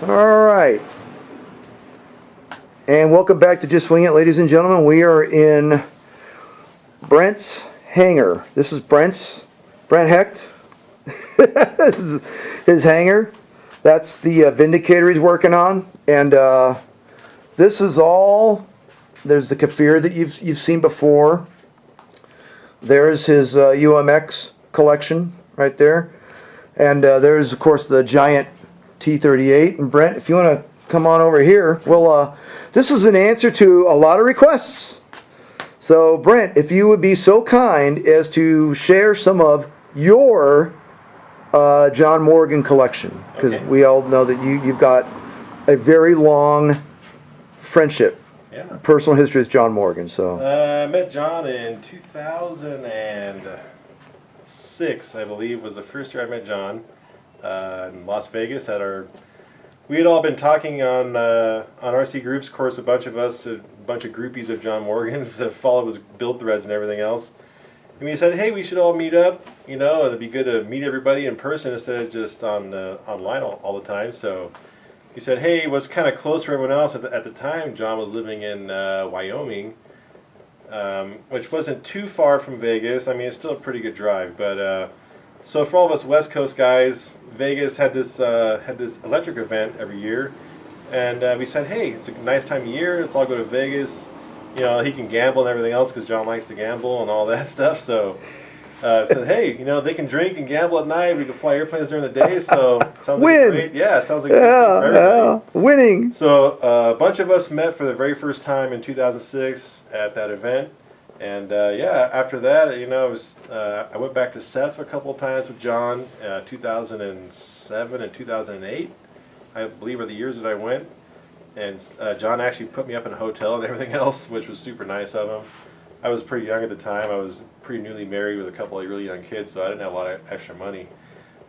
All right. And welcome back to Just Wing It, ladies and gentlemen. We are in Brent's hangar. This is Brent Hecht. This is his hangar. That's the Vindicator he's working on. And this is all, there's the Kafir that you've seen before. There's his UMX collection right there. And there's, of course, the giant T-38. And Brent, if you want to come on over here, well, this is an answer to a lot of requests. So, Brent, if you would be so kind as to share some of your John Morgan collection, because we all know that you've got a very long friendship, personal history with John Morgan. So I met John in 2006, I believe, was the first year I met John in Las Vegas at our. We had all been talking on RC groups. Of course, a bunch of us, a bunch of groupies of John Morgan's that followed his build threads and everything else. And we said, hey, we should all meet up. You know, it'd be good to meet everybody in person instead of just online all the time. So he said, hey, what's kind of close for everyone else? At the time, John was living in Wyoming, which wasn't too far from Vegas. I mean, it's still a pretty good drive. But so for all of us West Coast guys, Vegas had this electric event every year. And we said, hey, it's a nice time of year. Let's all go to Vegas. You know, he can gamble and everything else because John likes to gamble and all that stuff. So I said, hey, you know, they can drink and gamble at night. We can fly airplanes during the day. So sounds like great. Yeah, sounds like a good thing for everybody. Winning. So a bunch of us met for the very first time in 2006 at that event. And after that, you know, I went back to Seth a couple of times with John, 2007 and 2008, I believe are the years that I went. And John actually put me up in a hotel and everything else, which was super nice of him. I was pretty young at the time. I was pretty newly married with a couple of really young kids, so I didn't have a lot of extra money.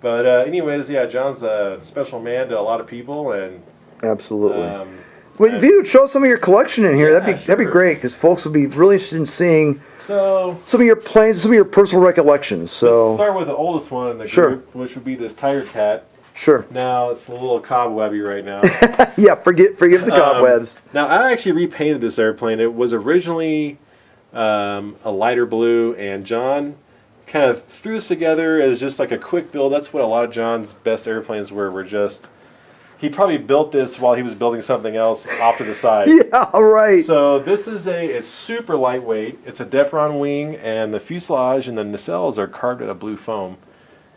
But anyways, yeah, John's a special man to a lot of people. And absolutely. Well, if you would show some of your collection in here, that'd be great, because folks would be really interested in seeing some of your planes, some of your personal recollections. So let's start with the oldest one in the group, which would be this Tiger Cat. Sure. Now it's a little cobwebby right now. Yeah, forgive the cobwebs. Now I actually repainted this airplane. It was originally a lighter blue, and John kind of threw this together as just like a quick build. That's what a lot of John's best airplanes were just. He probably built this while he was building something else off to the side. Yeah, right. So this is it's super lightweight. It's a Depron wing, and the fuselage and the nacelles are carved out of blue foam.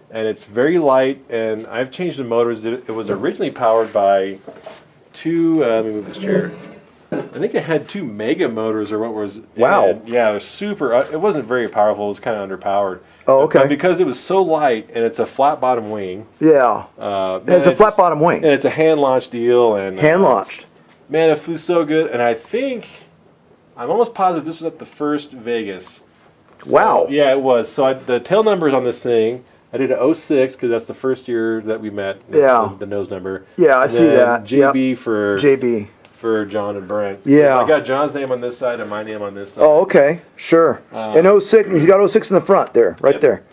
And it's very light, and I've changed the motors. It was originally powered by two, let me move this chair. I think it had two mega motors, or what was. Wow. Yeah, it was super, it wasn't very powerful. It was kind of underpowered. Oh, okay. But because it was so light, and it's a flat bottom wing. Yeah. It's a flat bottom wing. And it's a hand launched deal. And hand launched. Man, it flew so good, and I'm almost positive this was at the first Vegas. So, wow. Yeah, it was. So the tail numbers on this thing, I did an 06 because that's the first year that we met. Yeah. The nose number. Yeah, I see that. JB for John and Brent. Yeah. So I got John's name on this side and my name on this side. Oh, okay. Sure. And 06, he's got 06 in the front there, right there.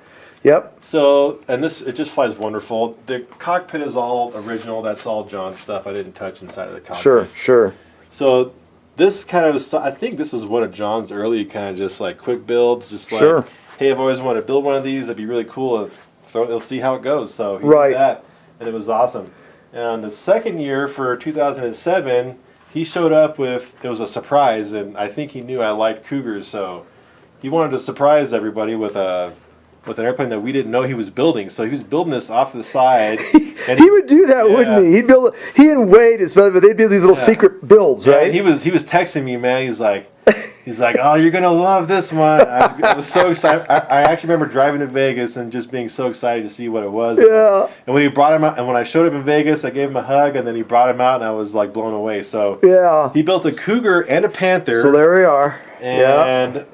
Yep. So, and it just flies wonderful. The cockpit is all original. That's all John's stuff. I didn't touch inside of the cockpit. Sure. So this kind of, I think this is one of John's early kind of just like quick builds. Just like, hey, I've always wanted to build one of these. It'd be really cool. Let's see how it goes. So he did that, and it was awesome. And the second year for 2007, he showed up it was a surprise, and I think he knew I liked Cougars, so he wanted to surprise everybody with an airplane that we didn't know he was building. So he was building this off the side. And he would do that, wouldn't he? He and Wade, but they'd build these little secret builds, right? He was texting me, man. He's like, oh, you're gonna love this one. I was so excited. I actually remember driving to Vegas and just being so excited to see what it was. Yeah. And when he brought him out, and when I showed up in Vegas, I gave him a hug, and then he brought him out, and I was like blown away. So he built a Cougar and a Panther. So there we are. And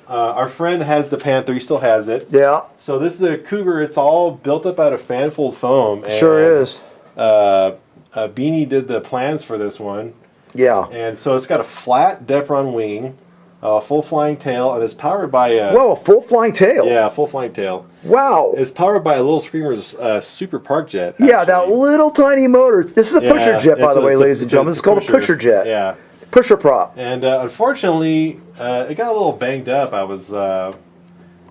our friend has the Panther. He still has it. Yeah. So this is a Cougar. It's all built up out of fanfold foam. And, sure is. Beanie did the plans for this one. Yeah. And so it's got a flat Depron wing. Full flying tail, and it's powered by a full flying tail. Yeah, full flying tail. Wow. It's powered by a little Screamer's Super Park Jet. Yeah, that actually. little tiny motor. This is a pusher jet, by the way, ladies and gentlemen. It's called a pusher jet. Yeah. Pusher prop. And unfortunately, it got a little banged up.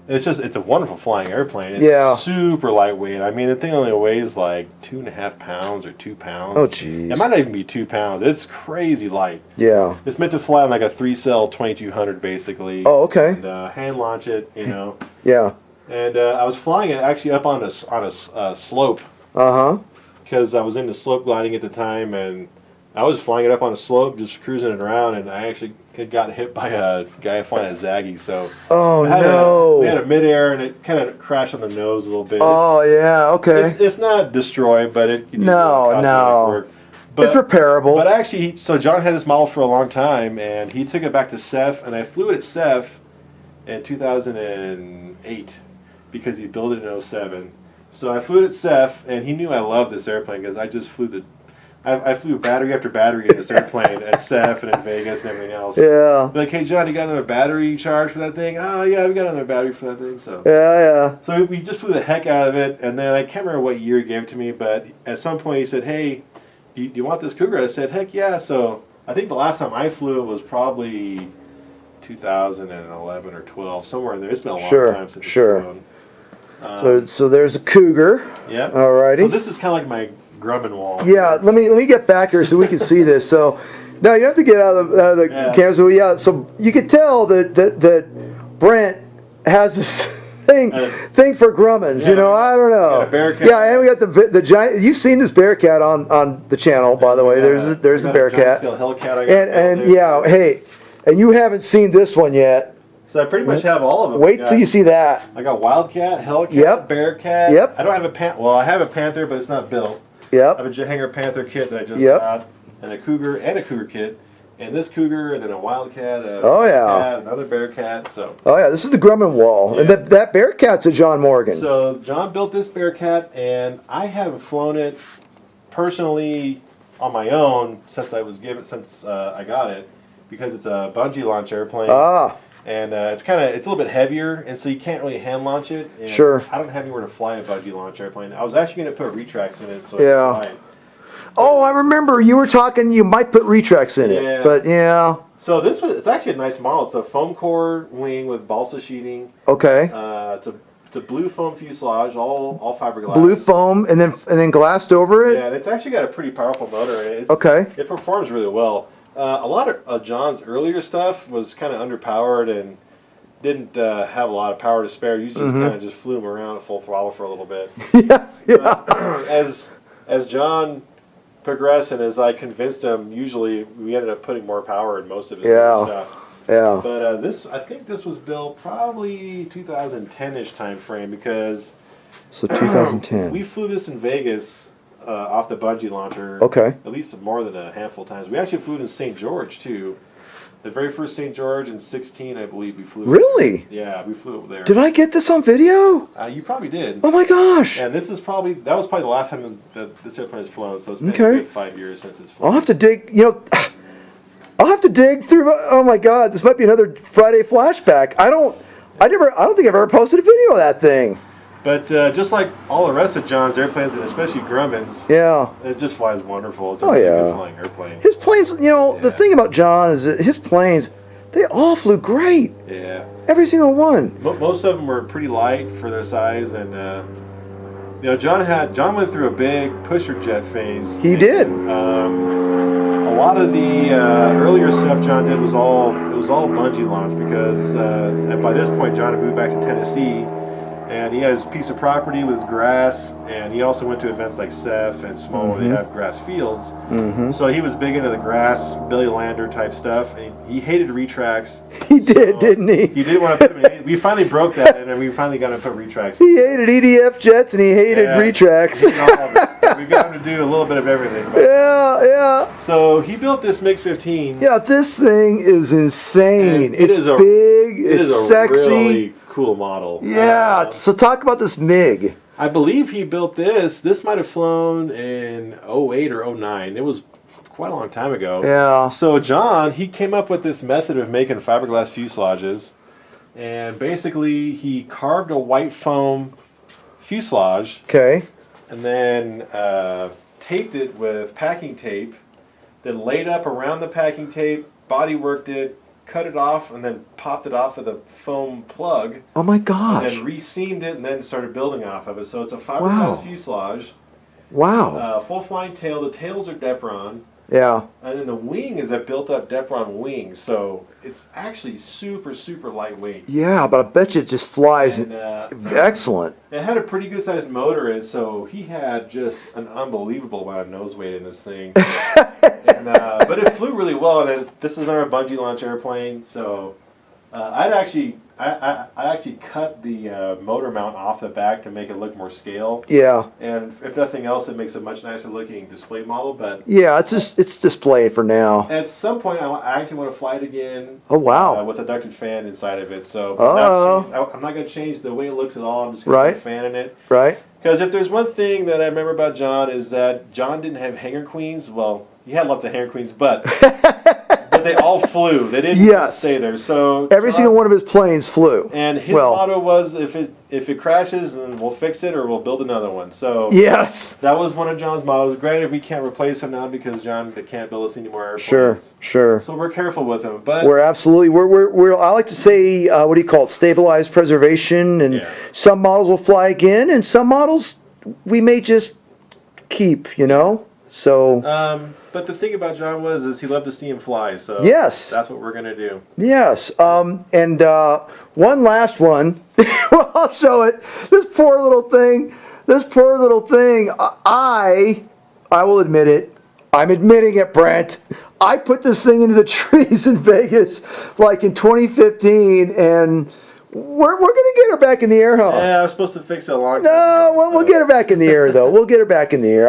It's a wonderful flying airplane. It's super lightweight. I mean, the thing only weighs like 2.5 pounds or 2 pounds. Oh, geez. It might not even be 2 pounds. It's crazy light. Yeah. It's meant to fly on like a 3-cell 2200, basically. Oh, okay. And hand launch it, you know. Yeah. And I was flying it actually up on a slope. Uh-huh. Because I was into slope gliding at the time, and I was flying it up on a slope, just cruising it around, and I actually got hit by a guy flying a Zaggy. So oh, we had a midair, and it kind of crashed on the nose a little bit. Oh, yeah, okay. It's not destroyed, but it no. work. But, it's repairable. But actually, so John had this model for a long time, and he took it back to CEF, and I flew it at CEF in 2008 because he built it in 07. So I flew it at CEF, and he knew I loved this airplane because I just flew I flew battery after battery in this airplane at CEF and in Vegas and everything else. Yeah. Be like, hey, John, you got another battery charge for that thing? Oh, yeah, we got another battery for that thing. So yeah. So we just flew the heck out of it, and then I can't remember what year he gave it to me, but at some point he said, hey, do you want this Cougar? I said, heck yeah. So I think the last time I flew it was probably 2011 or 12, somewhere in there. It's been a long time since it's flown. So there's a Cougar. Yeah. Alrighty. So this is kind of like my grumman wall. Yeah. Let me get back here so we can see this. So now you have to get out of the camera. So yeah. So you can tell that Brent has this thing for grummans. You know, I don't know. A Bearcat. Yeah, and we got the giant. You've seen this Bearcat on the channel, by the way. There's a Bearcat. And yeah, hey, and you haven't seen this one yet. So I pretty much have all of them. Wait till you see that. I got Wildcat, Hellcat, Bearcat. Yep. I don't have I have a Panther, but it's not built. Yep. I have a Hangar Panther kit that I just got, and a Cougar kit, and this Cougar, and then a Wildcat, Cat, another Bearcat. So. Oh yeah, this is the Grumman wall, and that Bearcat's a John Morgan. So John built this Bearcat, and I have flown it personally on my own since I got it, because it's a bungee launch airplane. And it's a little bit heavier, and so you can't really hand launch it. And sure. I don't have anywhere to fly a bungee launch airplane. I was actually going to put retracts in it, so Oh, I remember you were talking. You might put retracts in it, but yeah. So it's actually a nice model. It's a foam core wing with balsa sheeting. Okay. It's a blue foam fuselage, all fiberglass. Blue foam, and then glassed over it. Yeah, and it's actually got a pretty powerful motor. It performs really well. A lot of John's earlier stuff was kind of underpowered and didn't have a lot of power to spare. You just kind of just flew him around at full throttle for a little bit. As John progressed and as I convinced him, usually we ended up putting more power in most of his stuff. Yeah. But I think this was built probably 2010-ish time frame because. So 2010. We flew this in Vegas. Off the bungee launcher. Okay. At least more than a handful of times. We actually flew it in St. George too. The very first St. George in 2016, I believe we flew. Really? Yeah, we flew it there. Did I get this on video? You probably did. Oh my gosh! And that was probably the last time that this airplane has flown. So it's been a good 5 years since it's flown. I'll have to dig. I'll have to dig through. Oh my God! This might be another Friday flashback. I don't think I've ever posted a video of that thing. But just like all the rest of John's airplanes, and especially Grumman's, it just flies wonderful. It's a really good flying airplane. His planes, the thing about John is that his planes, they all flew great. Yeah. Every single one. Most of them were pretty light for their size, and John went through a big pusher jet phase. He did. A lot of the earlier stuff John did was all bungee launch because by this point John had moved back to Tennessee. And he had his piece of property with grass, and he also went to events like CEF and Small where they have grass fields. So he was big into the grass, Billy Lander type stuff, and he hated retracts. He did, didn't he? He did want to put them in. We finally broke that, and we finally got him to put retracts. He hated EDF jets, and he hated retracts. We got him to do a little bit of everything. Yeah. So he built this MiG-15. Yeah, this thing is insane. It's big, it's sexy. Really cool model. Yeah. So talk about this MiG. I believe he built this. This might have flown in 08 or 09. It was quite a long time ago. Yeah. So John, he came up with this method of making fiberglass fuselages And basically, he carved a white foam fuselage Okay. and then taped it with packing tape, then laid up around the packing tape, body worked it, cut it off, and then popped it off with a foam plug. Oh my And gosh. then re-seamed it and then started building off of it. So it's a fiberglass Wow. fuselage, Wow. full flying tail. The tails are Depron. Yeah. And then the wing is a built-up Depron wing, so it's actually super, super lightweight. Yeah, but I bet you it just flies. And Excellent. it had a pretty good-sized motor in it, so he had just an unbelievable amount of nose weight in this thing. But it flew really well, and this is our bungee launch airplane, so I actually cut the motor mount off the back to make it look more scale. Yeah. And if nothing else, it makes a much nicer looking display model. But Yeah, it's displayed for now. at some point, I actually want to fly it again. Oh wow. With a ducted fan inside of it. So Oh. I'm not going to change the way it looks at all. I'm just going to Right. put a fan in it. Right? Because if there's one thing that I remember about John is that John didn't have hangar queens. Well, he had lots of hangar queens, but they all flew. They didn't Yes. stay there. So Every John- single one of his planes flew. And his Well- motto was, if it crashes, then we'll fix it or we'll build another one. So Yes. that was one of John's mottos. Granted, we can't replace him now because John can't build us any more airplanes. Sure. Sure. So we're careful with him. But We're absolutely we're I like to say what do you call it, stabilized preservation, and Yeah. some models will fly again and some models we may just keep, so but the thing about John is he loved to see him fly. So Yes. that's what we're gonna do. yes, and one last one. Well, I'll show it. This poor little thing, I will admit it, I'm admitting it, Brent, I put this thing into the trees in Vegas like in 2015, and we're gonna get her back in the air, huh? Yeah, I was supposed to fix it a long time No, ago, we'll get her back in the air though. We'll get her back in the air.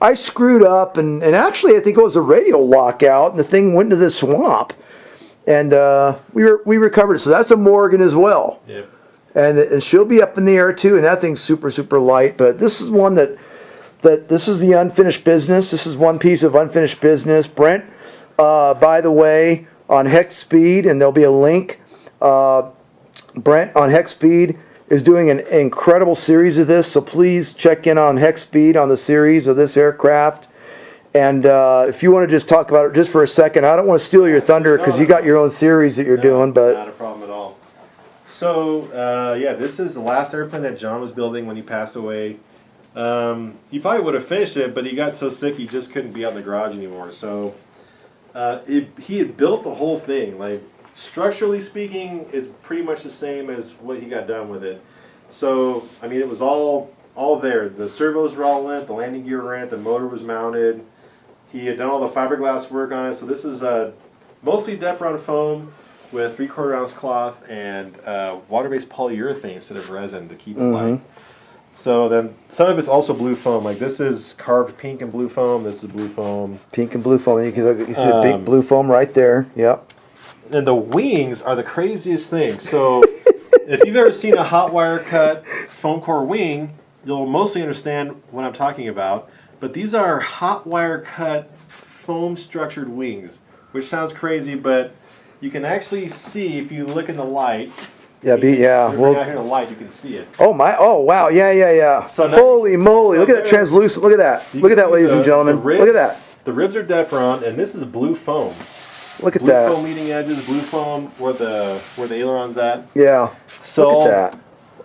I screwed up, and actually I think it was a radio lockout, and the thing went into the swamp, and we recovered it. So that's a Morgan as well, Yeah. and she'll be up in the air too. And that thing's super super light. But this is one that this is the unfinished business. This is one piece of unfinished business. Brent, by the way, on Hecht Speed, and there'll be a link. Brent on Hecht Speed is doing an incredible series of this, so please check in on Hecht Speed on the series of this aircraft. And if you want to just talk about it just for a second, I don't want to steal your thunder because you got your own series that you're doing, but Not a problem at all. So, yeah, this is the last airplane that John was building when he passed away. He probably would have finished it, but he got so sick he just couldn't be out in the garage anymore. So, he had built the whole thing. Like, structurally speaking, it's pretty much the same as what he got done with it. So, I mean, it was all there. The servos were all in it, the landing gear were in it, the motor was mounted. He had done all the fiberglass work on it. So this is mostly Depron foam with 3/4 ounce cloth and water-based polyurethane instead of resin to keep it light. So then some of it's also blue foam. Like this is carved pink and blue foam. This is blue foam. pink and blue foam. You can look, you see the big blue foam right there. Yep. And the wings are the craziest thing. So if you've ever seen a hot wire cut foam core wing, you'll mostly understand what I'm talking about. But these are hot wire cut foam structured wings, which sounds crazy, but you can actually see if you look in the light. Yeah. If you're out Well. here in the light, you can see it. Oh my! Oh wow! Yeah. So now- Holy moly! so Look at that there- translucent. Look at that. You Look at can that, see ladies and the gentlemen. ribs. Look at that. The ribs are Depron, and this is blue foam. Look at Blue that. foam leading edges, blue foam where the aileron's at. Yeah. So Look at that.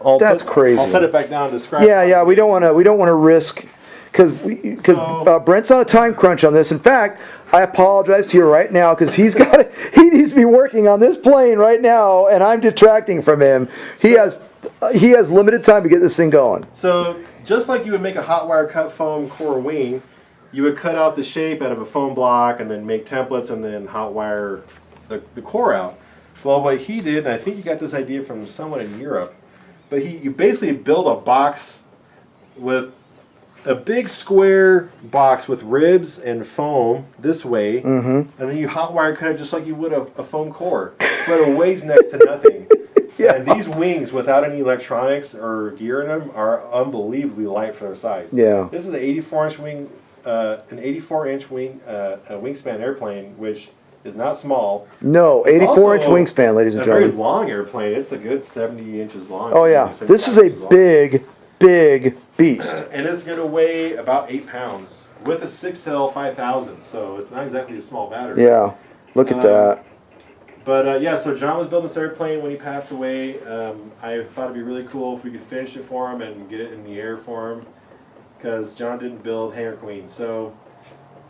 I'll That's crazy. I'll set it back down and describe. Yeah. We don't want to risk because So- Brent's on a time crunch on this. In fact, I apologize to you right now because he needs to be working on this plane right now, and I'm detracting from him. He has limited time to get this thing going. So just like you would make a hot wire cut foam core wing, you would cut out the shape out of a foam block and then make templates and then hot wire the core out. Well, what he did, and I think he got this idea from someone in Europe, but you basically build a box with a big square box with ribs and foam this way, and then you hot wire cut it just like you would a foam core, but it weighs next to nothing. Yeah. And these wings, without any electronics or gear in them, are unbelievably light for their size. Yeah. This is an 84-inch wing, wingspan airplane, which is not small. No, It's 84-inch also wingspan, ladies and a very gentlemen. long airplane. It's a good 70 inches long. Oh yeah, 70 this is a inches long. big beast. And it's going to weigh about 8 pounds with a 6L 5000. So it's not exactly a small battery. Yeah, look at that. But yeah, so John was building this airplane when he passed away. I thought it'd be really cool if we could finish it for him and get it in the air for him, because John didn't build Hangar Queen. So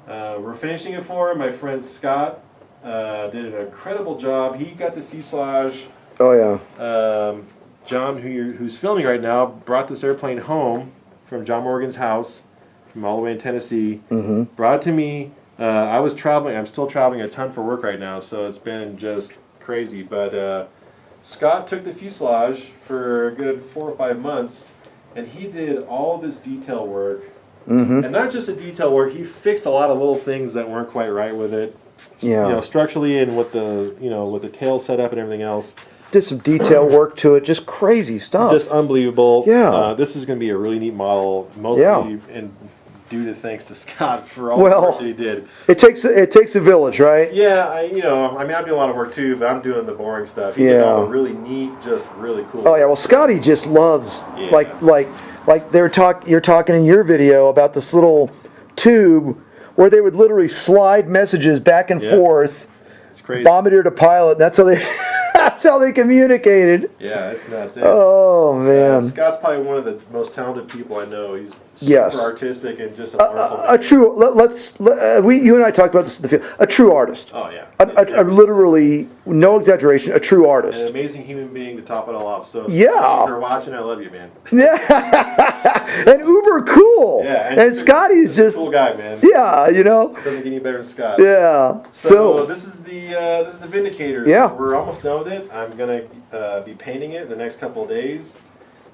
we're finishing it for him. My friend Scott did an incredible job. He got the fuselage. Oh yeah. John, who's filming right now, brought this airplane home from John Morgan's house from all the way in Tennessee. Mm-hmm. Brought it to me. I was traveling. I'm still traveling a ton for work right now, so it's been just crazy. But Scott took the fuselage for a good 4 or 5 months, and he did all this detail work. Mm-hmm. And not just the detail work, he fixed a lot of little things that weren't quite right with it. Yeah. You know, structurally and with the tail setup and everything else. Did some detail work to it, just crazy stuff. Just unbelievable. Yeah. This is going to be a really neat model, mostly due to thanks to Scott for all the work that he did. It takes a village, right? Yeah, I'm doing a lot of work too, but I'm doing the boring stuff. He did all the really neat, just really cool. Oh yeah, well Scotty just loves like you're talking in your video about this little tube where they would literally slide messages back and forth. It's crazy. Bombardier to pilot. That's how they that's how they communicated. Yeah, it's nuts. Oh man. Scott's probably one of the most talented people I know. He's super artistic and just a wonderful a true. You and I talked about this in the field. A true artist. Oh yeah. A literally, no exaggeration, a true artist. An amazing human being to top it all off. So yeah. If you're watching, I love you, man. Yeah. And uber cool. Yeah. And Scotty's just a cool guy, man. Yeah, Doesn't get any better than Scott. Yeah. So this is the Vindicator. Yeah. So we're almost done with it. I'm gonna be painting it in the next couple of days.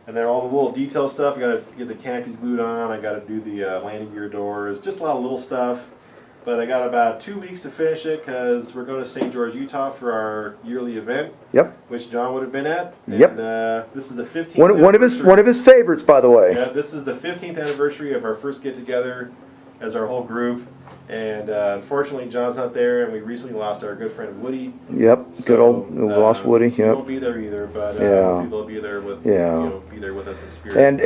And then all the little detail stuff, I got to get the canopies glued on, I got to do the landing gear doors, just a lot of little stuff. But I got about 2 weeks to finish it because we're going to St. George, Utah for our yearly event. Yep. Which John would have been at. Yep. And this is the 15th one of his favorites, by the way. Yeah, this is the 15th anniversary of our first get together as our whole group. And unfortunately, John's not there, and we recently lost our good friend Woody. Yep, so, good old lost Woody. Yep. He won't be there either, but hopefully they'll be there with be there with us in spirit.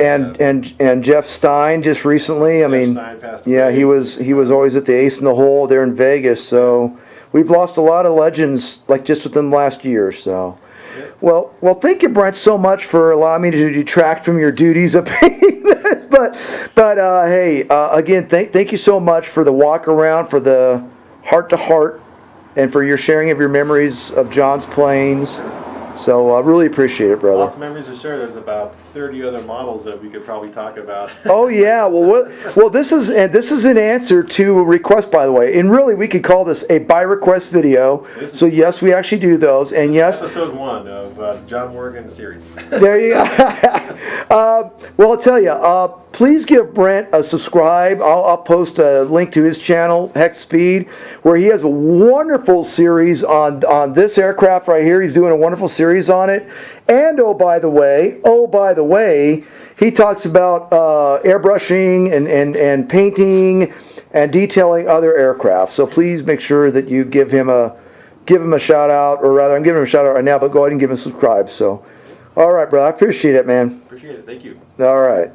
And Jeff Stein just recently. I mean, Stein passed away. he was always at the Ace in the Hole there in Vegas. So we've lost a lot of legends like just within the last year or so. Yep. Well, thank you, Brent, so much for allowing me to detract from your duties of painting this. But hey, again, thank you so much for the walk around, for the heart to heart, and for your sharing of your memories of John's planes. So I really appreciate it, brother. Lots of memories to share. There's about 30 other models that we could probably talk about. Oh yeah, well this is an answer to a request, by the way. And really, we could call this a by request video. So yes, we actually do those. And yes, episode 1 of John Morgan series. There you go. Well, I'll tell you. Please give Brent a subscribe. I'll post a link to his channel, Hecht Speed, where he has a wonderful series on this aircraft right here. He's doing a wonderful series on it. And oh by the way, he talks about airbrushing and painting and detailing other aircraft. So please make sure that you give him a shout out, or rather, I'm giving him a shout out right now. But go ahead and give him a subscribe. So, all right, brother, I appreciate it, man. Appreciate it. Thank you. All right.